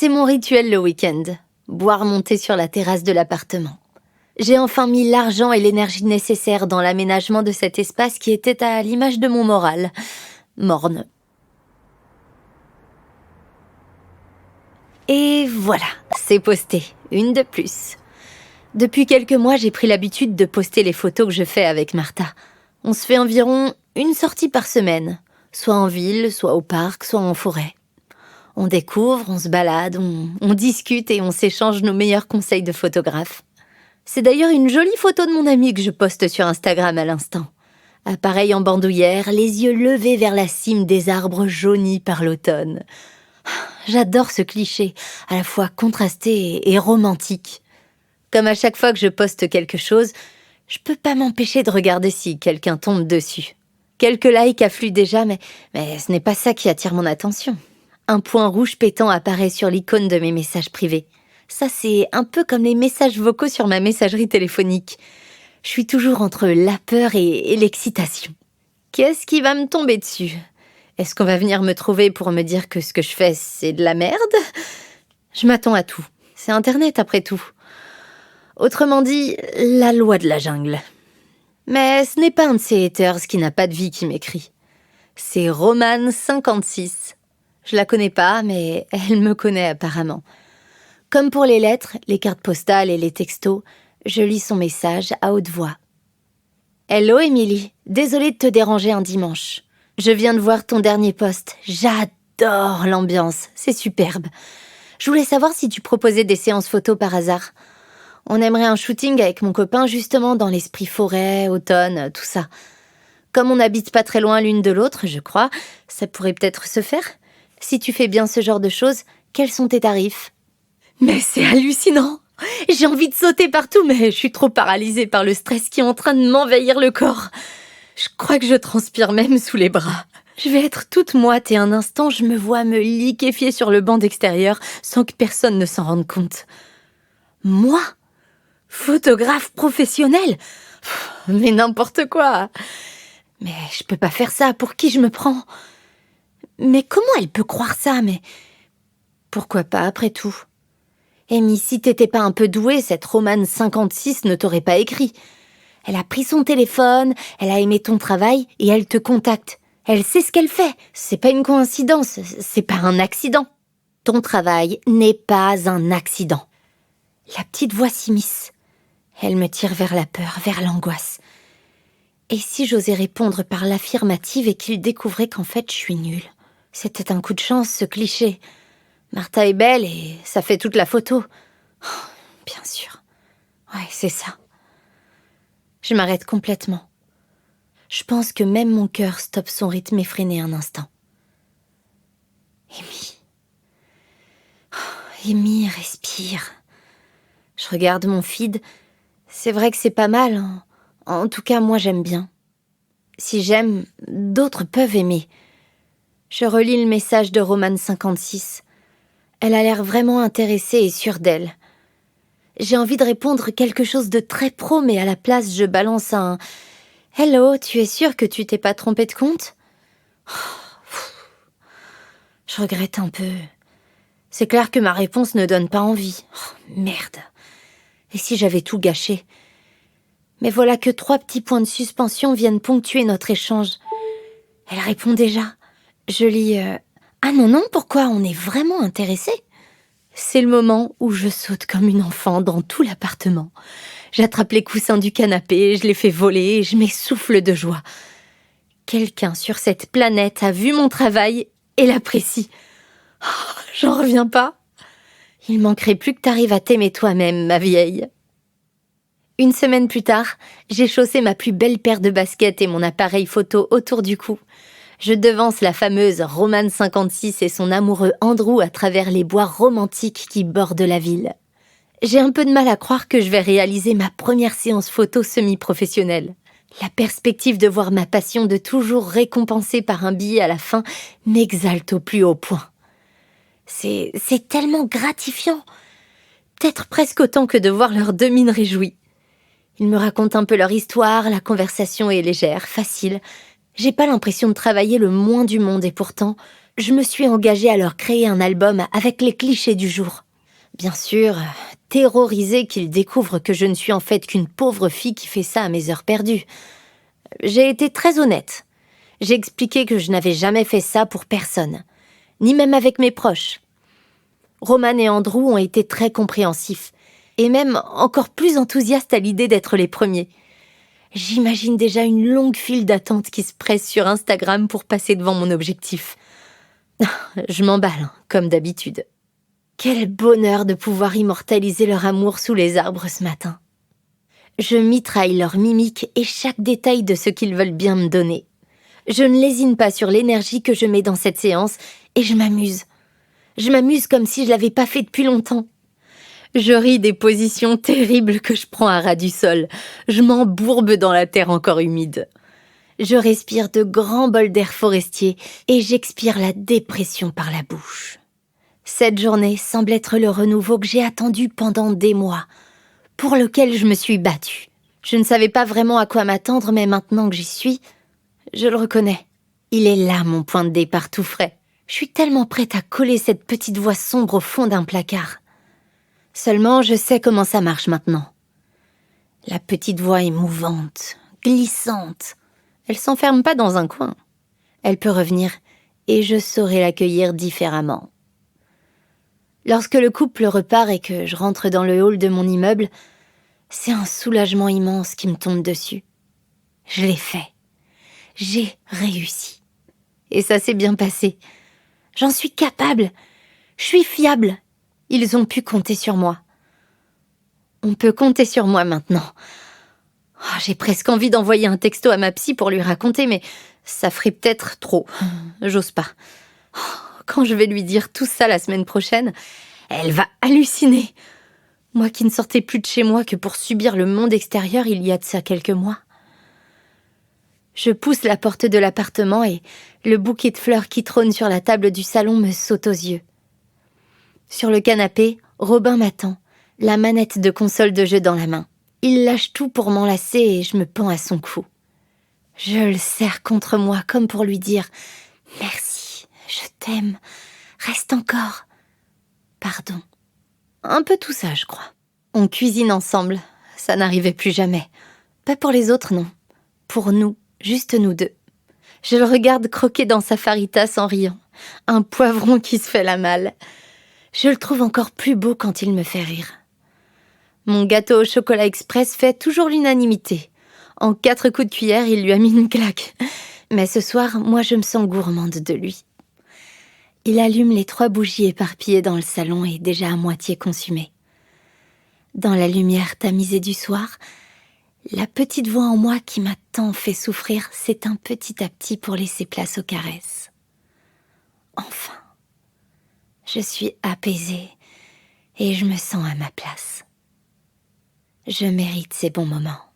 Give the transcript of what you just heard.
C'est mon rituel le week-end, boire mon thé sur la terrasse de l'appartement. J'ai enfin mis l'argent et l'énergie nécessaires dans l'aménagement de cet espace qui était à l'image de mon moral, morne. Et voilà, c'est posté, une de plus. Depuis quelques mois, j'ai pris l'habitude de poster les photos que je fais avec Martha. On se fait environ une sortie par semaine, soit en ville, soit au parc, soit en forêt. On découvre, on se balade, on discute et on s'échange nos meilleurs conseils de photographe. C'est d'ailleurs une jolie photo de mon ami que je poste sur Instagram à l'instant. Appareil en bandoulière, les yeux levés vers la cime des arbres jaunis par l'automne. J'adore ce cliché, à la fois contrasté et romantique. Comme à chaque fois que je poste quelque chose, je peux pas m'empêcher de regarder si quelqu'un tombe dessus. Quelques likes affluent déjà, mais ce n'est pas ça qui attire mon attention. Un point rouge pétant apparaît sur l'icône de mes messages privés. Ça, c'est un peu comme les messages vocaux sur ma messagerie téléphonique. Je suis toujours entre la peur et l'excitation. Qu'est-ce qui va me tomber dessus ? Est-ce qu'on va venir me trouver pour me dire que ce que je fais, c'est de la merde ? Je m'attends à tout. C'est Internet, après tout. Autrement dit, la loi de la jungle. Mais ce n'est pas un de ces haters qui n'a pas de vie qui m'écrit. C'est Romane56. Je la connais pas, mais elle me connaît apparemment. Comme pour les lettres, les cartes postales et les textos, je lis son message à haute voix. « Hello Émilie, désolée de te déranger un dimanche. Je viens de voir ton dernier post. J'adore l'ambiance, c'est superbe. Je voulais savoir si tu proposais des séances photos par hasard. On aimerait un shooting avec mon copain justement dans l'esprit forêt, automne, tout ça. Comme on n'habite pas très loin l'une de l'autre, je crois, ça pourrait peut-être se faire. Si tu fais bien ce genre de choses, quels sont tes tarifs ? » Mais c'est hallucinant! J'ai envie de sauter partout, mais je suis trop paralysée par le stress qui est en train de m'envahir le corps. Je crois que je transpire même sous les bras. Je vais être toute moite et un instant, je me vois me liquéfier sur le banc d'extérieur sans que personne ne s'en rende compte. Moi ? Photographe professionnel ? Mais n'importe quoi! Mais je peux pas faire ça, pour qui je me prends ? Mais comment elle peut croire ça, mais... Pourquoi pas, après tout ? Amy, si t'étais pas un peu douée, cette Romane56 ne t'aurait pas écrit. Elle a pris son téléphone, elle a aimé ton travail et elle te contacte. Elle sait ce qu'elle fait. C'est pas une coïncidence, c'est pas un accident. Ton travail n'est pas un accident. La petite voix s'immisce. Elle me tire vers la peur, vers l'angoisse. Et si j'osais répondre par l'affirmative et qu'il découvrait qu'en fait je suis nulle ? C'était un coup de chance, ce cliché. Martha est belle et ça fait toute la photo. Oh, bien sûr. Ouais, c'est ça. Je m'arrête complètement. Je pense que même mon cœur stoppe son rythme effréné un instant. Amy. Oh, Amy, respire. Je regarde mon feed. C'est vrai que c'est pas mal. Hein. En tout cas, moi, j'aime bien. Si j'aime, d'autres peuvent aimer. Je relis le message de Romane56. Elle a l'air vraiment intéressée et sûre d'elle. J'ai envie de répondre quelque chose de très pro, mais à la place, je balance un « Hello, tu es sûre que tu t'es pas trompé de compte ?» Je regrette un peu. C'est clair que ma réponse ne donne pas envie. Oh, merde. Et si j'avais tout gâché ? Mais voilà que 3 petits points de suspension viennent ponctuer notre échange. Elle répond déjà. Je lis « Ah non, pourquoi ? On est vraiment intéressés ?» C'est le moment où je saute comme une enfant dans tout l'appartement. J'attrape les coussins du canapé, je les fais voler et je m'essouffle de joie. Quelqu'un sur cette planète a vu mon travail et l'apprécie. Oh, j'en reviens pas. Il manquerait plus que t'arrives à t'aimer toi-même, ma vieille. Une semaine plus tard, j'ai chaussé ma plus belle paire de baskets et mon appareil photo autour du cou. Je devance la fameuse Romane56 et son amoureux Andrew à travers les bois romantiques qui bordent la ville. J'ai un peu de mal à croire que je vais réaliser ma première séance photo semi-professionnelle. La perspective de voir ma passion de toujours récompensée par un billet à la fin m'exalte au plus haut point. C'est tellement gratifiant. Peut-être presque autant que de voir leurs 2 mines réjouies. Ils me racontent un peu leur histoire, la conversation est légère, facile. J'ai pas l'impression de travailler le moins du monde et pourtant, je me suis engagée à leur créer un album avec les clichés du jour. Bien sûr, terrorisée qu'ils découvrent que je ne suis en fait qu'une pauvre fille qui fait ça à mes heures perdues. J'ai été très honnête. J'ai expliqué que je n'avais jamais fait ça pour personne, ni même avec mes proches. Roman et Andrew ont été très compréhensifs, et même encore plus enthousiastes à l'idée d'être les premiers. J'imagine déjà une longue file d'attente qui se presse sur Instagram pour passer devant mon objectif. Je m'emballe, comme d'habitude. Quel bonheur de pouvoir immortaliser leur amour sous les arbres ce matin. Je mitraille leur mimique et chaque détail de ce qu'ils veulent bien me donner. Je ne lésine pas sur l'énergie que je mets dans cette séance et je m'amuse. Je m'amuse comme si je l'avais pas fait depuis longtemps. Je ris des positions terribles que je prends à ras du sol. Je m'embourbe dans la terre encore humide. Je respire de grands bols d'air forestier et j'expire la dépression par la bouche. Cette journée semble être le renouveau que j'ai attendu pendant des mois, pour lequel je me suis battue. Je ne savais pas vraiment à quoi m'attendre, mais maintenant que j'y suis, je le reconnais. Il est là, mon point de départ tout frais. Je suis tellement prête à coller cette petite voix sombre au fond d'un placard. Seulement, je sais comment ça marche maintenant. La petite voix est mouvante, glissante. Elle s'enferme pas dans un coin. Elle peut revenir et je saurai l'accueillir différemment. Lorsque le couple repart et que je rentre dans le hall de mon immeuble, c'est un soulagement immense qui me tombe dessus. Je l'ai fait. J'ai réussi. Et ça s'est bien passé. J'en suis capable. Je suis fiable. Ils ont pu compter sur moi. On peut compter sur moi maintenant. Oh, j'ai presque envie d'envoyer un texto à ma psy pour lui raconter, mais ça ferait peut-être trop. J'ose pas. Oh, quand je vais lui dire tout ça la semaine prochaine, elle va halluciner. Moi qui ne sortais plus de chez moi que pour subir le monde extérieur il y a de ça quelques mois. Je pousse la porte de l'appartement et le bouquet de fleurs qui trône sur la table du salon me saute aux yeux. Sur le canapé, Robin m'attend, la manette de console de jeu dans la main. Il lâche tout pour m'enlacer et je me pends à son cou. Je le serre contre moi comme pour lui dire « Merci, je t'aime, reste encore. » Pardon. Un peu tout ça, je crois. On cuisine ensemble, ça n'arrivait plus jamais. Pas pour les autres, non. Pour nous, juste nous deux. Je le regarde croquer dans sa faritas en riant. Un poivron qui se fait la malle. Je le trouve encore plus beau quand il me fait rire. Mon gâteau au chocolat express fait toujours l'unanimité. En 4 coups de cuillère, il lui a mis une claque. Mais ce soir, moi je me sens gourmande de lui. Il allume les 3 bougies éparpillées dans le salon et déjà à moitié consumées. Dans la lumière tamisée du soir, la petite voix en moi qui m'a tant fait souffrir s'éteint petit à petit pour laisser place aux caresses. Enfin, je suis apaisée et je me sens à ma place. Je mérite ces bons moments.